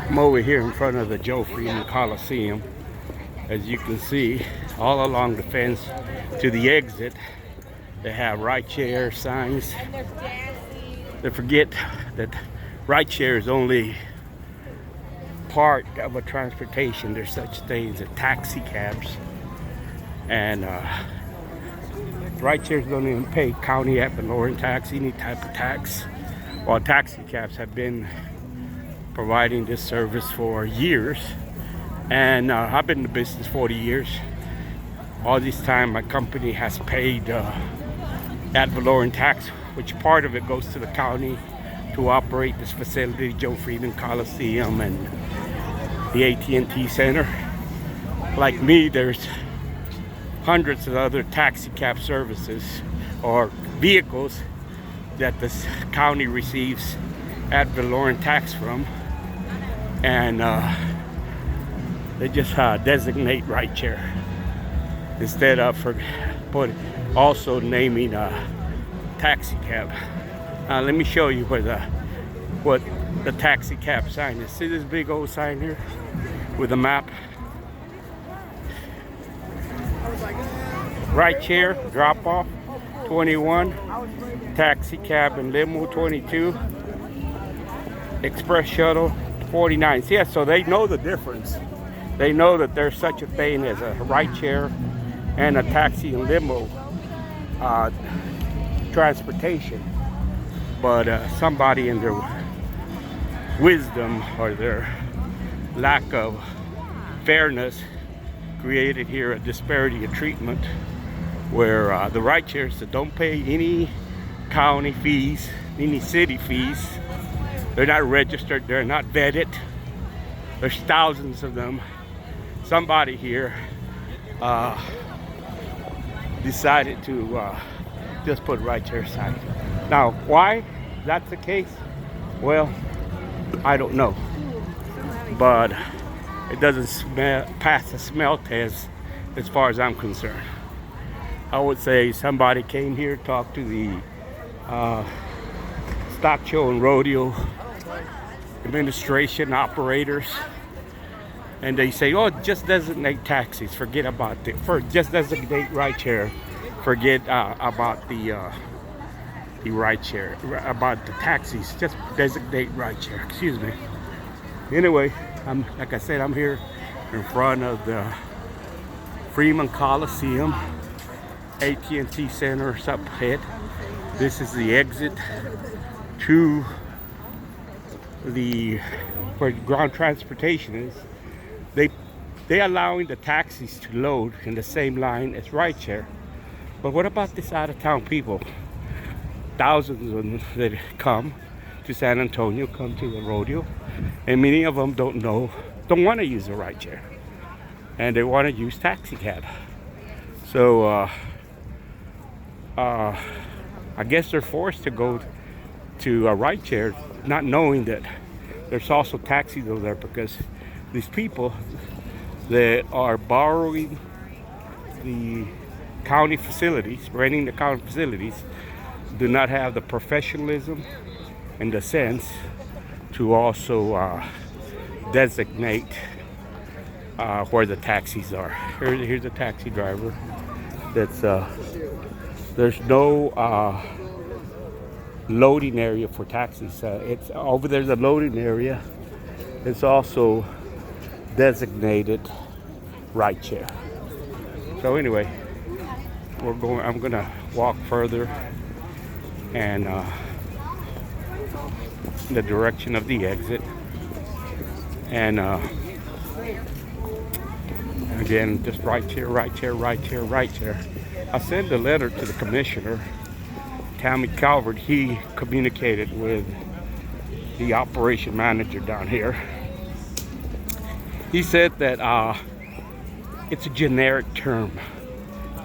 I'm over here in front of the Joe Freeman Coliseum. As you can see, all along the fence to the exit, they have rideshare signs. They forget that rideshare is only part of a transportation. There's such things as taxi cabs, and rideshares don't even pay county ad valorem tax, any type of tax, while taxi cabs have been providing this service for years. And I've been in the business 40 years. All this time my company has paid ad valorem tax, which part of it goes to the county to operate this facility, Joe Freeman Coliseum and the AT&T Center. Like me, there's hundreds of other taxi cab services or vehicles that this county receives ad valorem tax from, and they just designate rideshare instead of also naming taxi cab. Let me show you what the taxi cab sign is. See this big old sign here with a map? Rideshare, drop-off 21, taxi cab and limo 22, express shuttle 49. Yeah, so they know the difference. They know that there's such a thing as a rideshare and a taxi and limo transportation. But somebody in their wisdom or their lack of fairness created here a disparity of treatment where the rideshares that don't pay any county fees, any city fees, they're not registered, they're not vetted. There's thousands of them. Somebody here decided to just put rideshare signs. Now, why that's the case? Well, I don't know. But it doesn't pass the smell test as far as I'm concerned. I would say somebody came here, talked to the stock show and rodeo administration operators, and they say, oh, just designate taxis, forget about it. Just designate rideshare, forget about the rideshare, about the taxis, just designate rideshare, excuse me. Anyway, like I said, I'm here in front of the Freeman Coliseum, AT&T Center up ahead. This is the exit to where ground transportation is. They allowing the taxis to load in the same line as rideshare. But what about this out of town people? Thousands of them that come to San Antonio, come to the rodeo, and many of them don't want to use a rideshare, and they want to use taxi cab. So I guess they're forced to go to a rideshare, not knowing that there's also taxis over there, because these people that are borrowing the county facilities, renting the county facilities, do not have the professionalism and the sense to also designate where the taxis are. Here's a taxi driver. That's there's no loading area for taxis. It's over there's a loading area. It's also designated rideshare. So anyway, I'm gonna walk further and in the direction of the exit, and again, just rideshare. I sent a letter to the commissioner, Tammy Calvert. He communicated with the operation manager down here. He said that it's a generic term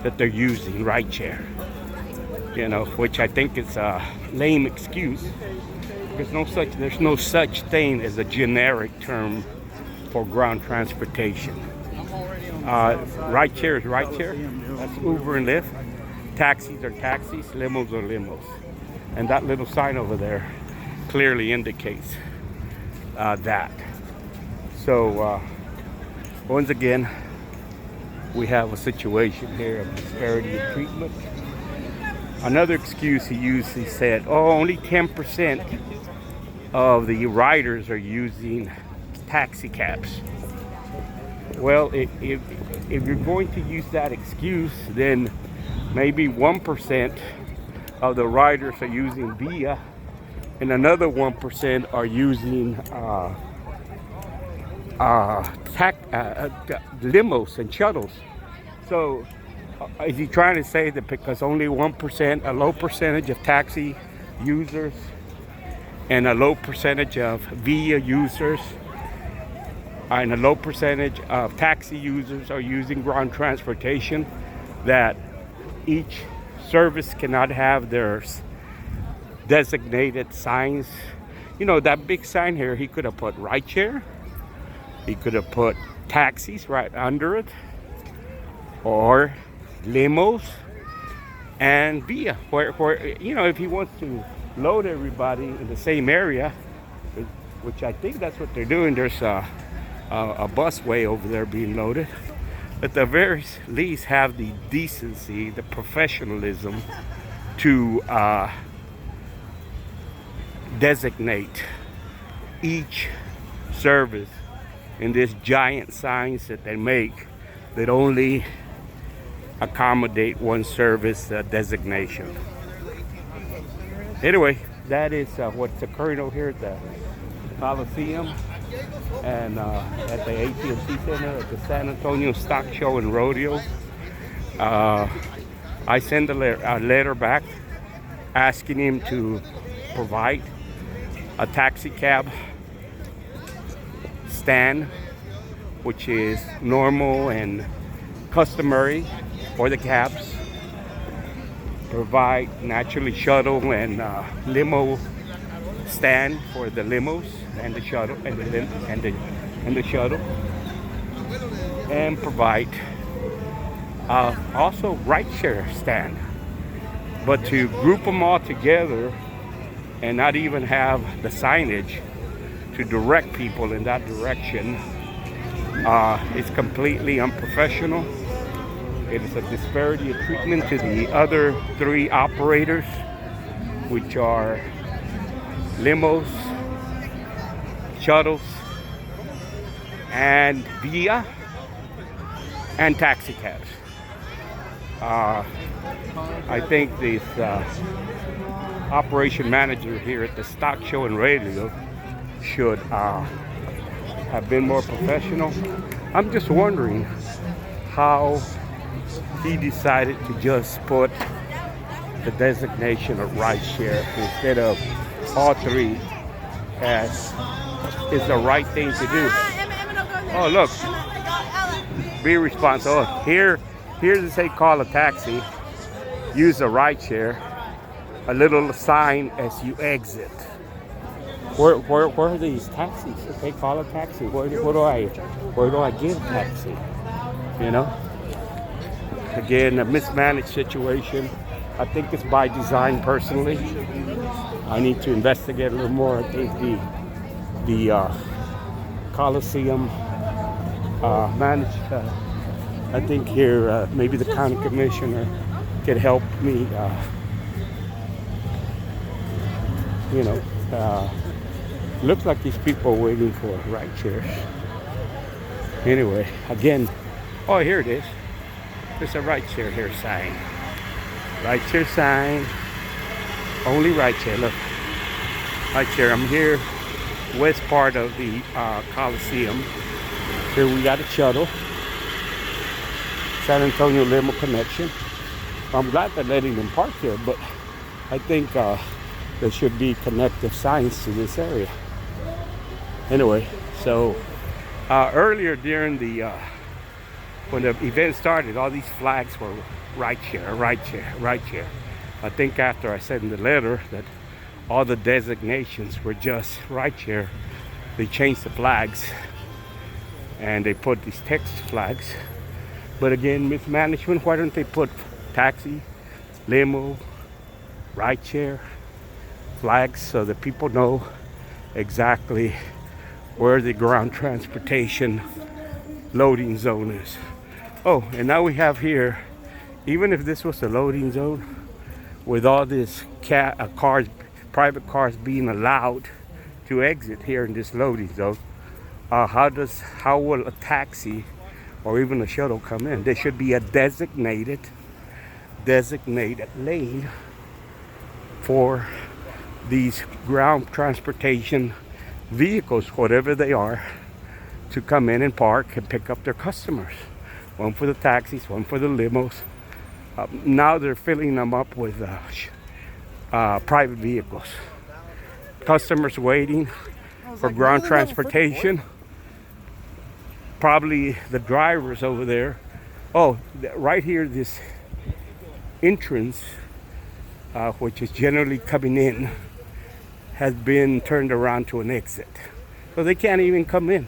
that they're using, rideshare, which I think is a lame excuse. There's no such thing as a generic term for ground transportation. Rideshare is rideshare. That's Uber and Lyft. Taxis are taxis. Limos are limos. And that little sign over there clearly indicates that. So once again, we have a situation here of disparity of treatment. Another excuse he used, he said, oh, only 10% of the riders are using taxi cabs. Well, if you're going to use that excuse, then maybe 1% of the riders are using Via, and another 1% are using limos and shuttles. So is he trying to say that because only 1%, a low percentage of taxi users and a low percentage of Via users and a low percentage of taxi users are using ground transportation, that each service cannot have their designated signs? You know, that big sign here, he could have put rideshare, he could have put taxis right under it, or limos and Via, where you know, if he wants to load everybody in the same area, which I think that's what they're doing. There's a busway over there being loaded. At the very least, have the decency, the professionalism to designate each service in this giant signs that they make that only accommodate one service designation. Anyway, that is what's occurring over here at the Coliseum and at the AT&T Center at the San Antonio Stock Show and Rodeo. I sent a letter back asking him to provide a taxi cab stand, which is normal and customary for the cabs. Provide naturally shuttle and limo stand for the limos and the shuttle and the shuttle, and provide also rideshare stand. But to group them all together and not even have the signage to direct people in that direction is completely unprofessional. It is a disparity of treatment to the other three operators, which are limos, shuttles, and Via, and taxi cabs. I think this operation manager here at the Stock Show and Radio should have been more professional. I'm just wondering how he decided to just put the designation of rideshare instead of all three, as is the right thing to do. Oh, look, be responsible. Oh, here's to say call a taxi, use a rideshare, a little sign as you exit. Where are these taxis? If they call a taxi, where do I get a taxi? You know? Again, a mismanaged situation. I think it's by design personally. I need to investigate a little more. I think the Coliseum managed, I think here, maybe the county commissioner could help me, looks like these people are waiting for ride shares. Anyway, again, oh, here it is. There's a ride share here sign. Ride share sign. Only ride share. Look. Ride share. I'm here, west part of the Coliseum. Here we got a shuttle. San Antonio Limo Connection. I'm glad they're letting them park here, but I think there should be connective signs to this area. Anyway, so earlier during the when the event started, all these flags were rideshare, rideshare, rideshare. I think after I sent the letter that all the designations were just rideshare, they changed the flags and they put these text flags. But again, mismanagement. Why don't they put taxi, limo, rideshare flags so that people know exactly where the ground transportation loading zone is. Oh, and now we have here, even if this was a loading zone, with all this cars, private cars being allowed to exit here in this loading zone, how will a taxi or even a shuttle come in? There should be a designated lane for these ground transportation vehicles, whatever they are, to come in and park and pick up their customers. One for the taxis, one for the limos. Now they're filling them up with private vehicles. Customers waiting for ground transportation. Probably the drivers over there. Oh, right here, this entrance, which is generally coming in, has been turned around to an exit. So they can't even come in.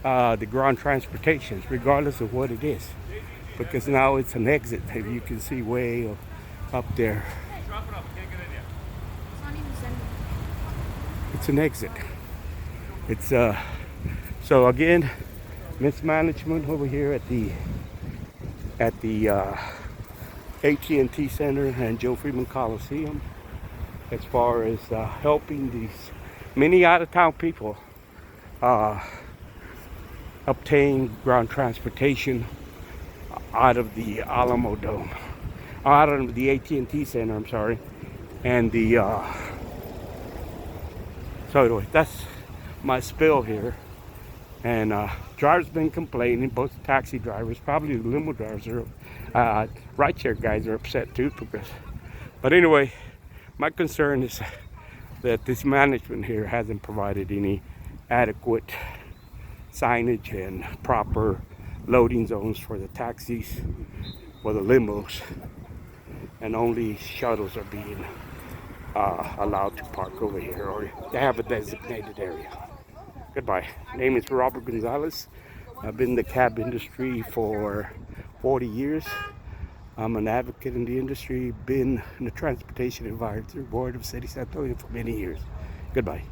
The ground transportations, regardless of what it is, because now it's an exit. As you can see way up there, it's an exit. It's so again, mismanagement over here at the AT&T Center and Joe Freeman Coliseum, as far as helping these many out-of-town people obtain ground transportation out of the Alamo Dome, out of the AT&T Center, I'm sorry, and the so anyway, that's my spill here. And drivers been complaining, both taxi drivers, probably the limo drivers, are rideshare guys are upset too, because, but anyway, my concern is that this management here hasn't provided any adequate signage and proper loading zones for the taxis or the limos, and only shuttles are being allowed to park over here, or they have a designated area. Goodbye. Name is Robert Gonzalez. I've been in the cab industry for 40 years. I'm an advocate in the industry, been in the transportation advisory board of City San Antonio for many years. Goodbye.